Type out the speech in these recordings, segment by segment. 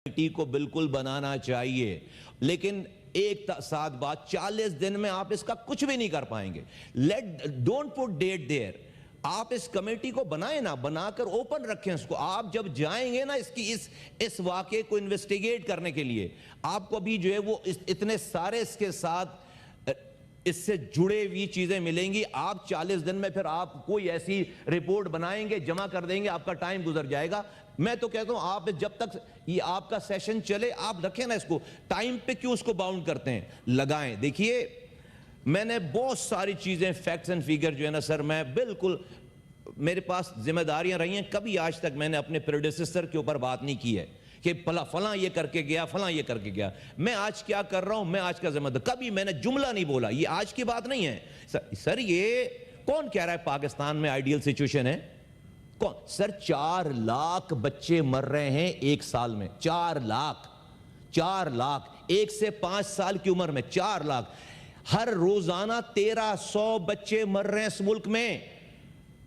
Committee کو بالکل بنانا چاہیے، لیکن ایک ساتھ بات 40 دن میں آپ اس کا کچھ بھی نہیں کر پائیں گے. ڈونٹ پٹ ڈیٹ دیر. آپ اس کمیٹی کو بنائیں نا، بنا کر اوپن رکھیں اس کو. آپ جب جائیں گے نا اس واقعے کو انویسٹیگیٹ کرنے کے لیے، آپ کو بھی جو ہے وہ اتنے سارے اس کے ساتھ اس سے جڑے ہوئی چیزیں ملیں گی. آپ 40 دن میں پھر آپ کوئی ایسی رپورٹ بنائیں گے، جمع کر دیں گے، آپ کا ٹائم گزر جائے گا. میں تو کہتا ہوں آپ جب تک یہ آپ کا سیشن چلے آپ رکھیں نا اس کو. ٹائم پہ کیوں اس کو باؤنڈ کرتے ہیں؟ لگائیں. دیکھیے میں نے بہت ساری چیزیں فیکٹس اینڈ فیگر جو ہے نا سر، میں بالکل میرے پاس ذمہ داریاں رہی ہیں، کبھی آج تک میں نے اپنے پریڈیسیسر کے اوپر بات نہیں کی ہے کہ فلاں یہ کر کے گیا، فلاں یہ کر کے گیا. میں آج کیا کر رہا ہوں، میں آج کا ذمہ دار. کبھی میں نے جملہ نہیں بولا. یہ آج کی بات نہیں ہے سر. یہ کون کہہ رہا ہے پاکستان میں آئیڈیل سچویشن ہے؟ کون سر؟ 4 لاکھ بچے مر رہے ہیں ایک سال میں. 4 لاکھ 1 سے 5 سال کی عمر میں 4 لاکھ. ہر روزانہ 1300 بچے مر رہے ہیں اس ملک میں.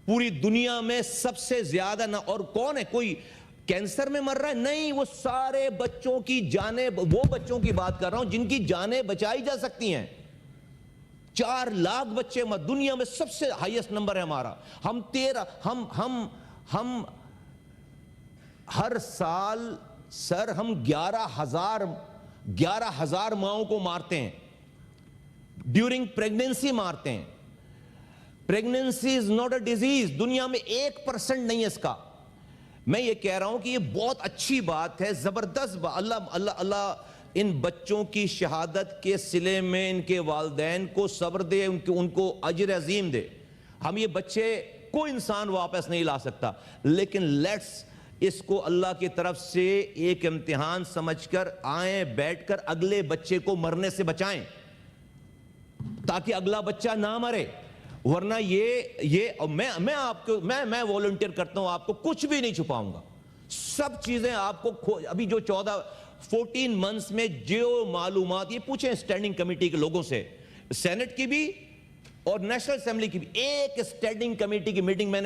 پوری دنیا میں سب سے زیادہ نہ. اور کون ہے؟ کوئی کینسر میں مر رہا ہے؟ نہیں، وہ سارے بچوں کی جانیں، وہ بچوں کی بات کر رہا ہوں جن کی جانیں بچائی جا سکتی ہیں. 4 لاکھ بچے مر، دنیا میں سب سے ہائیسٹ نمبر ہے ہمارا. ہم ہر سال سر ہم 11,000 ماؤں کو مارتے ہیں. ڈیورنگ پریگننسی مارتے ہیں. Pregnancy is not a disease. دنیا میں 1% نہیں ہے اس کا. میں یہ کہہ رہا ہوں کہ یہ بہت اچھی بات ہے، زبردست بات. اللہ ان بچوں کی شہادت کے صلے میں ان کے والدین کو صبر دے، ان کو اجر عظیم دے. ہم یہ بچے کوئی انسان واپس نہیں لا سکتا، لیکن لیٹس اس کو اللہ کی طرف سے ایک امتحان سمجھ کر آئیں، بیٹھ کر اگلے بچے کو مرنے سے بچائیں تاکہ اگلا بچہ نہ مرے. ورنہ میں والنٹیئر کرتا ہوں، آپ کو کچھ بھی نہیں چھپاؤں گا. سب چیزیں آپ کو ابھی جو 14 منتھس میں جو معلومات، یہ پوچھیں اسٹینڈنگ کمیٹی کے لوگوں سے، سینٹ کی بھی اور نیشنل اسمبلی کی بھی. ایک اسٹینڈنگ کمیٹی کی میٹنگ میں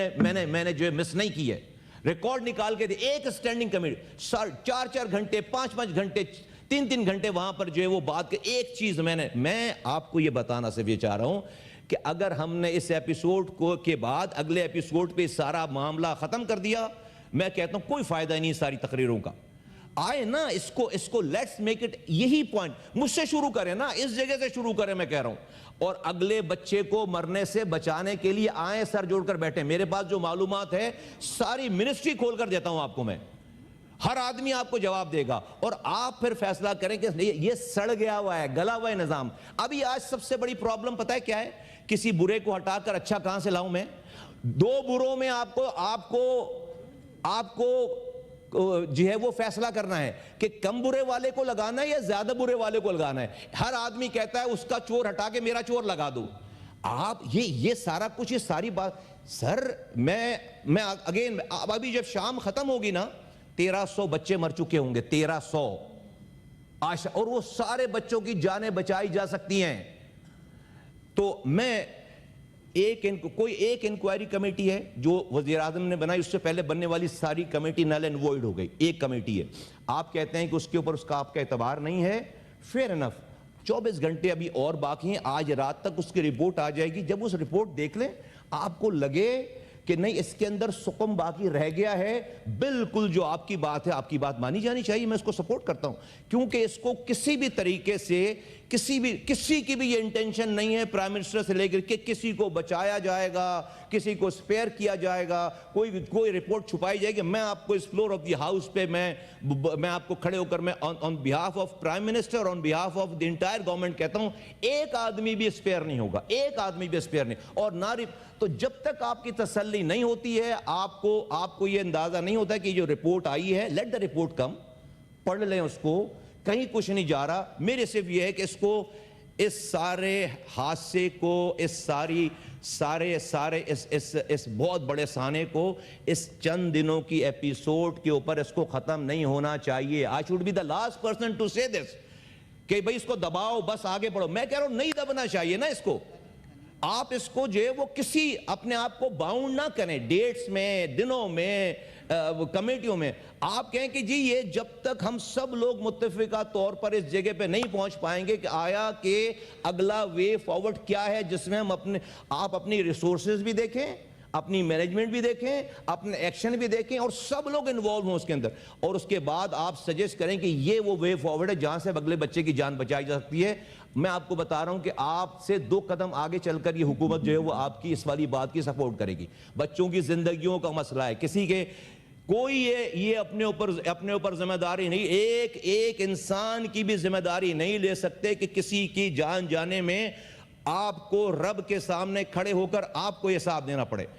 نے جو ہے مس نہیں کی ہے. ریکارڈ نکال کے دے. ایک اسٹینڈنگ کمیٹی 4 گھنٹے 5 گھنٹے 3 گھنٹے وہاں پر جو ہے وہ بات کے. ایک چیز میں آپ کو یہ بتانا صرف یہ چاہ رہا ہوں کہ اگر ہم نے اس ایپیسوڈ کے بعد اگلے ایپیسوڈ پہ سارا معاملہ ختم کر دیا، میں کہتا ہوں کوئی فائدہ نہیں ساری تقریروں کا. آئے نا اس کو لیٹس میک اٹ. یہی پوائنٹ مجھ سے شروع کریں نا، اس جگہ سے شروع کریں میں کہہ رہا ہوں. اور اگلے بچے کو مرنے سے بچانے کے لیے آئیں، سر جوڑ کر بیٹھیں. میرے پاس جو معلومات ہے ساری منسٹری کھول کر دیتا ہوں آپ کو میں. ہر آدمی آپ کو جواب دے گا اور آپ پھر فیصلہ کریں کہ یہ سڑ گیا ہوا ہے، گلا ہوا ہے نظام. ابھی آج سب سے بڑی پرابلم پتہ ہے کیا ہے؟ کسی برے کو ہٹا کر اچھا کہاں سے لاؤں میں؟ 2 بروں میں آپ کو جو ہے وہ فیصلہ کرنا ہے کہ کم برے والے کو لگانا ہے یا زیادہ برے والے کو لگانا ہے. ہر آدمی کہتا ہے اس کا چور ہٹا کے میرا چور لگا دو. آپ یہ سارا کچھ، یہ ساری بات سر میں اگین ابھی جب شام ختم ہوگی نا 1300 بچے مر چکے ہوں گے. 1300 اور وہ سارے بچوں کی جانیں بچائی جا سکتی ہیں. تو میں کوئی ایک انکوائری کمیٹی ہے جو وزیر اعظم نے بنائی، اس سے پہلے بننے والی ساری کمیٹی نل اینڈ وائڈ ہو گئی. ایک کمیٹی ہے. آپ کہتے ہیں کہ اس کے اوپر اس کا آپ کا اعتبار نہیں ہے. Fair enough. 24 گھنٹے ابھی اور باقی ہیں. آج رات تک اس کی رپورٹ آ جائے گی. جب اس رپورٹ دیکھ لیں آپ کو لگے کہ نہیں اس کے اندر سقم باقی رہ گیا ہے، بالکل جو آپ کی بات ہے آپ کی بات مانی جانی چاہیے. میں اس کو سپورٹ کرتا ہوں، کیونکہ اس کو کسی بھی طریقے سے کسی کی بھی یہ انٹینشن نہیں ہے پرائم منسٹر سے لے کر کہ کسی کو بچایا جائے گا، کسی کو سپیئر کیا جائے گا، کوئی رپورٹ چھپائی جائے گی. میں آپ کو اس فلور آف دی ہاؤس پہ میں آپ کو کھڑے ہو کر میں on behalf of prime minister, on behalf of the entire government کہتا ہوں ایک آدمی بھی سپیئر نہیں ہوگا. ایک آدمی بھی سپیئر نہیں. اور نہ تو جب تک آپ کی تسلی نہیں ہوتی ہے، آپ کو یہ اندازہ نہیں ہوتا کہ جو رپورٹ آئی ہے، لیٹ دا رپورٹ کم، پڑھ لیں اس کو. کہیں کچھ نہیں جا رہا. میرے صرف یہ ہے کہ اس سارے حادثے کو، اس بہت بڑے سانے کو اس چند دنوں کی ایپیسوڈ کے اوپر اس کو ختم نہیں ہونا چاہیے. I should be the last person to say this کہ بھئی اس کو دباؤ بس آگے بڑھو. میں کہہ رہا ہوں نہیں دبنا چاہیے نا اس کو. آپ اس کو جو ہے وہ کسی اپنے آپ کو باؤنڈ نہ کریں ڈیٹس میں، دنوں میں. کمیٹیوں میں آپ کہیں کہ جی یہ جب تک ہم سب لوگ متفقہ طور پر اس جگہ پہ نہیں پہنچ پائیں گے کہ آیا کہ اگلا وے فارورڈ کیا ہے جس میں ہم آپ اپنی ریسورسز بھی دیکھیں، اپنی مینجمنٹ بھی دیکھیں، اپنے ایکشن بھی دیکھیں اور سب لوگ انوالو ہوں اس کے اندر، اور اس کے بعد آپ سجیسٹ کریں کہ یہ وہ وے فارورڈ ہے جہاں سے اگلے بچے کی جان بچائی جا سکتی ہے۔ میں آپ کو بتا رہا ہوں کہ آپ سے 2 قدم آگے چل کر یہ حکومت جو ہے وہ آپ کی اس والی بات کی سپورٹ کرے گی۔ بچوں کی زندگیوں کا مسئلہ ہے، کسی کے کوئی یہ اپنے اوپر ذمہ داری نہیں، ایک انسان کی بھی ذمہ داری نہیں لے سکتے کہ کسی کی جان جانے میں آپ کو رب کے سامنے کھڑے ہو کر آپ کو حساب دینا پڑے۔